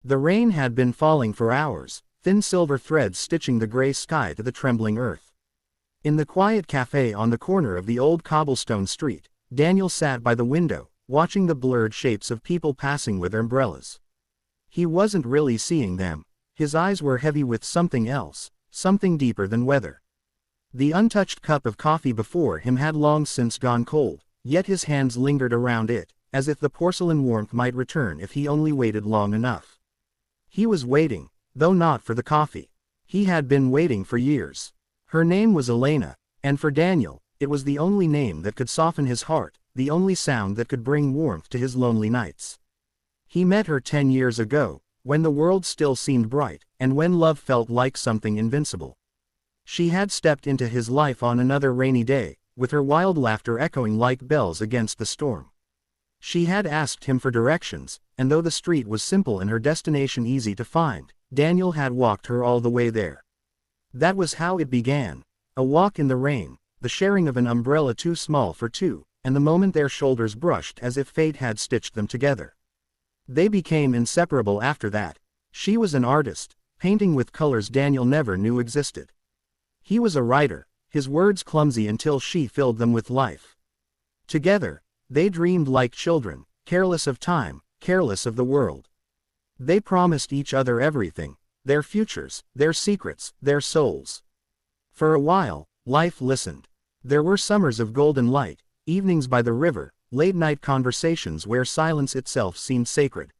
The rain had been falling for hours, thin silver threads stitching the gray sky to the trembling earth. In the quiet cafe on the corner of the old cobblestone street, Daniel sat by the window, watching the blurred shapes of people passing with umbrellas. He wasn't really seeing them. His eyes were heavy with something else, something deeper than weather. The untouched cup of coffee before him had long since gone cold, yet his hands lingered around it, as if the porcelain warmth might return if he only waited long enough. He was waiting, though not for the coffee. He had been waiting for years. Her name was Elena, and for Daniel, it was the only name that could soften his heart, the only sound that could bring warmth to his lonely nights. He met her 10 years ago, when the world still seemed bright, and when love felt like something invincible. She had stepped into his life on another rainy day, with her wild laughter echoing like bells against the storm. She had asked him for directions, and though the street was simple and her destination easy to find, Daniel had walked her all the way there. That was how it began. A walk in the rain, the sharing of an umbrella too small for two, and the moment their shoulders brushed as if fate had stitched them together. They became inseparable after that. She was an artist, painting with colors Daniel never knew existed. He was a writer, his words clumsy until she filled them with life. Together, they dreamed like children, careless of time, careless of the world. They promised each other everything, their futures, their secrets, their souls. For a while, life listened. There were summers of golden light, evenings by the river, late-night conversations where silence itself seemed sacred.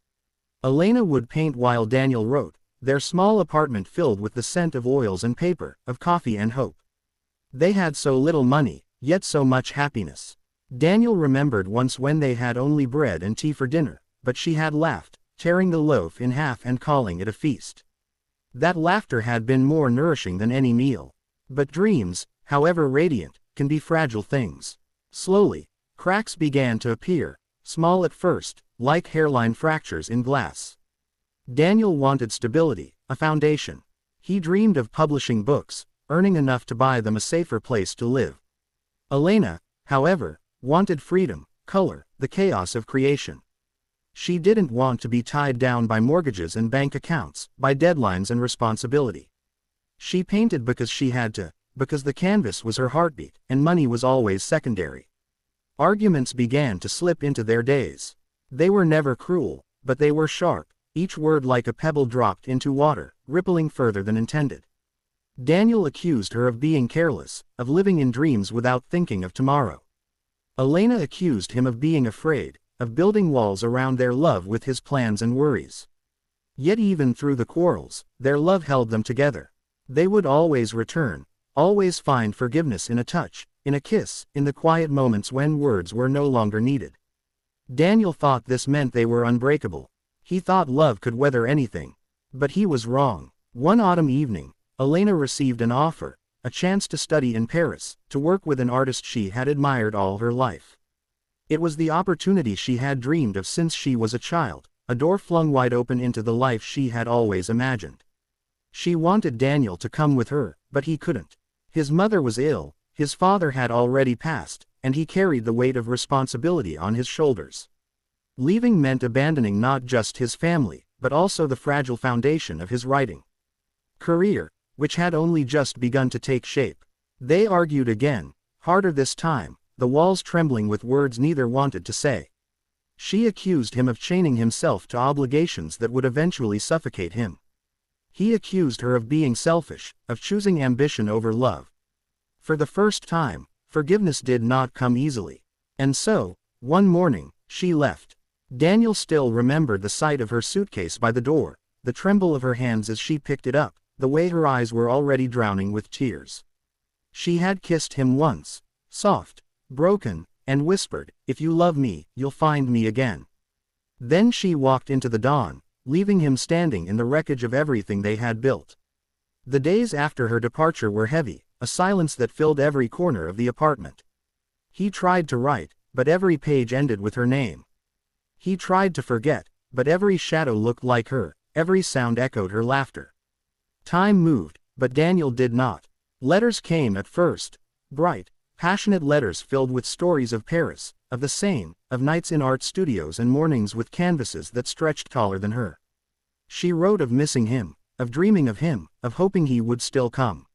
Elena would paint while Daniel wrote, their small apartment filled with the scent of oils and paper, of coffee and hope. They had so little money, yet so much happiness. Daniel remembered once when they had only bread and tea for dinner, but she had laughed, tearing the loaf in half and calling it a feast. That laughter had been more nourishing than any meal. But dreams, however radiant, can be fragile things. Slowly, cracks began to appear, small at first, like hairline fractures in glass. Daniel wanted stability, a foundation. He dreamed of publishing books, earning enough to buy them a safer place to live. Elena, however, wanted freedom, color, the chaos of creation. She didn't want to be tied down by mortgages and bank accounts, by deadlines and responsibility. She painted because she had to, because the canvas was her heartbeat, and money was always secondary. Arguments began to slip into their days. They were never cruel, but they were sharp, each word like a pebble dropped into water, rippling further than intended. Daniel accused her of being careless, of living in dreams without thinking of tomorrow. Elena accused him of being afraid, of building walls around their love with his plans and worries. Yet even through the quarrels, their love held them together. They would always return, always find forgiveness in a touch, in a kiss, in the quiet moments when words were no longer needed. Daniel thought this meant they were unbreakable. He thought love could weather anything. But he was wrong. One autumn evening, Elena received an offer, a chance to study in Paris, to work with an artist she had admired all her life. It was the opportunity she had dreamed of since she was a child, a door flung wide open into the life she had always imagined. She wanted Daniel to come with her, but he couldn't. His mother was ill, his father had already passed, and he carried the weight of responsibility on his shoulders. Leaving meant abandoning not just his family, but also the fragile foundation of his writing career, which had only just begun to take shape. They argued again, harder this time, the walls trembling with words neither wanted to say. She accused him of chaining himself to obligations that would eventually suffocate him. He accused her of being selfish, of choosing ambition over love. For the first time, forgiveness did not come easily. And so, one morning, she left. Daniel still remembered the sight of her suitcase by the door, the tremble of her hands as she picked it up, the way her eyes were already drowning with tears. She had kissed him once, soft, broken, and whispered, "If you love me, you'll find me again." Then she walked into the dawn, leaving him standing in the wreckage of everything they had built. The days after her departure were heavy, a silence that filled every corner of the apartment. He tried to write, but every page ended with her name. He tried to forget, but every shadow looked like her, every sound echoed her laughter. Time moved, but Daniel did not. Letters came at first, bright, passionate letters filled with stories of Paris, of the Seine, of nights in art studios and mornings with canvases that stretched taller than her. She wrote of missing him, of dreaming of him, of hoping he would still come.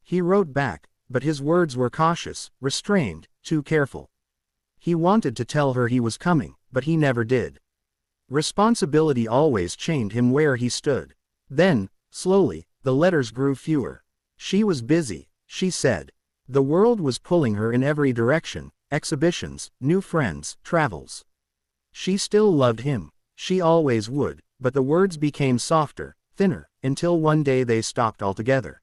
He wrote back, but his words were cautious, restrained, too careful. He wanted to tell her he was coming, but he never did. Responsibility always chained him where he stood. Then, slowly, the letters grew fewer. She was busy, she said. The world was pulling her in every direction, exhibitions, new friends, travels. She still loved him, she always would, but the words became softer, thinner, until one day they stopped altogether.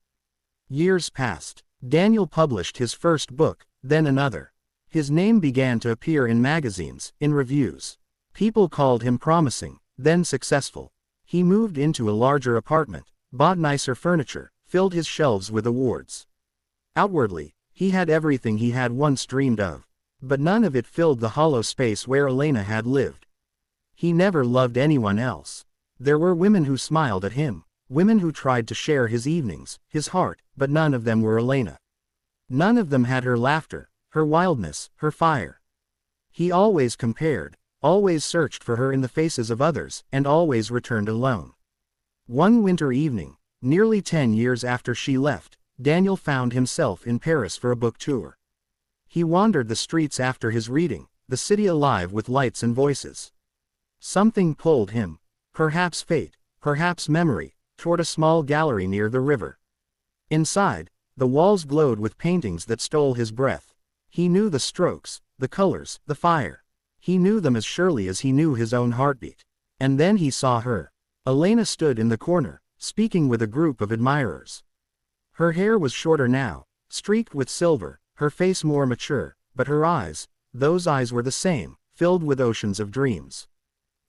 Years passed. Daniel published his first book, then another. His name began to appear in magazines, in reviews. People called him promising, then successful. He moved into a larger apartment, bought nicer furniture, filled his shelves with awards. Outwardly, he had everything he had once dreamed of. But none of it filled the hollow space where Elena had lived. He never loved anyone else. There were women who smiled at him, women who tried to share his evenings, his heart, but none of them were Elena. None of them had her laughter, her wildness, her fire. He always compared, always searched for her in the faces of others, and always returned alone. One winter evening, nearly 10 years after she left, Daniel found himself in Paris for a book tour. He wandered the streets after his reading, the city alive with lights and voices. Something pulled him, perhaps fate, perhaps memory, toward a small gallery near the river. Inside, the walls glowed with paintings that stole his breath. He knew the strokes, the colors, the fire. He knew them as surely as he knew his own heartbeat. And then he saw her. Elena stood in the corner, speaking with a group of admirers. Her hair was shorter now, streaked with silver, her face more mature, but her eyes, those eyes were the same, filled with oceans of dreams.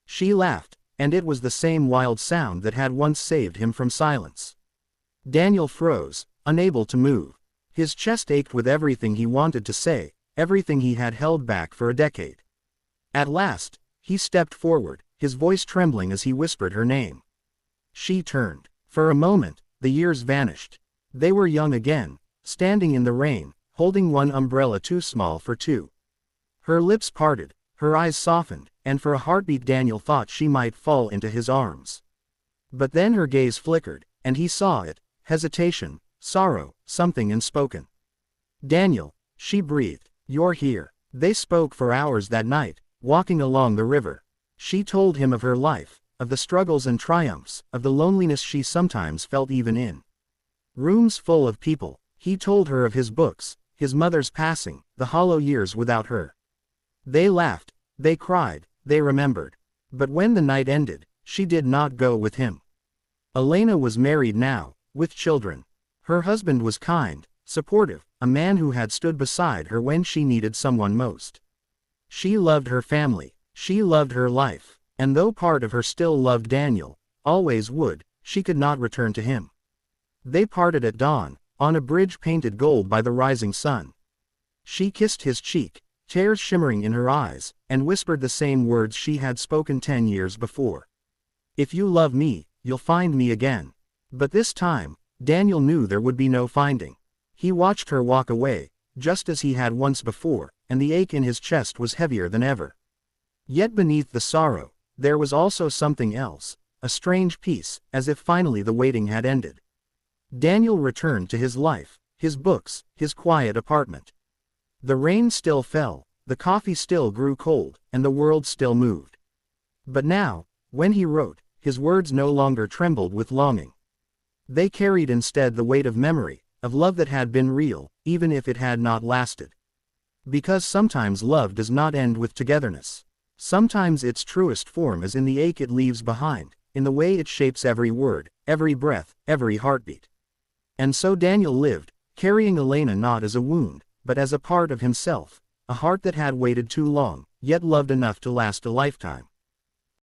She laughed, and it was the same wild sound that had once saved him from silence. Daniel froze, unable to move. His chest ached with everything he wanted to say, everything he had held back for a decade. At last, he stepped forward, his voice trembling as he whispered her name. She turned. For a moment, the years vanished. They were young again, standing in the rain, holding one umbrella too small for two. Her lips parted, her eyes softened, and for a heartbeat Daniel thought she might fall into his arms. But then her gaze flickered, and he saw it, hesitation, sorrow, something unspoken. "Daniel," she breathed, "you're here." They spoke for hours that night, walking along the river. She told him of her life, of the struggles and triumphs, of the loneliness she sometimes felt even in rooms full of people. He told her of his books, his mother's passing, the hollow years without her. They laughed, they cried, they remembered. But when the night ended, she did not go with him. Elena was married now, with children. Her husband was kind, supportive, a man who had stood beside her when she needed someone most. She loved her family, she loved her life, and though part of her still loved Daniel, always would, she could not return to him. They parted at dawn, on a bridge painted gold by the rising sun. She kissed his cheek, tears shimmering in her eyes, and whispered the same words she had spoken 10 years before. "If you love me, you'll find me again." But this time, Daniel knew there would be no finding. He watched her walk away, just as he had once before, and the ache in his chest was heavier than ever. Yet beneath the sorrow, there was also something else, a strange peace, as if finally the waiting had ended. Daniel returned to his life, his books, his quiet apartment. The rain still fell, the coffee still grew cold, and the world still moved. But now, when he wrote, his words no longer trembled with longing. They carried instead the weight of memory, of love that had been real, even if it had not lasted. Because sometimes love does not end with togetherness. Sometimes its truest form is in the ache it leaves behind, in the way it shapes every word, every breath, every heartbeat. And so Daniel lived, carrying Elena not as a wound, but as a part of himself, a heart that had waited too long, yet loved enough to last a lifetime.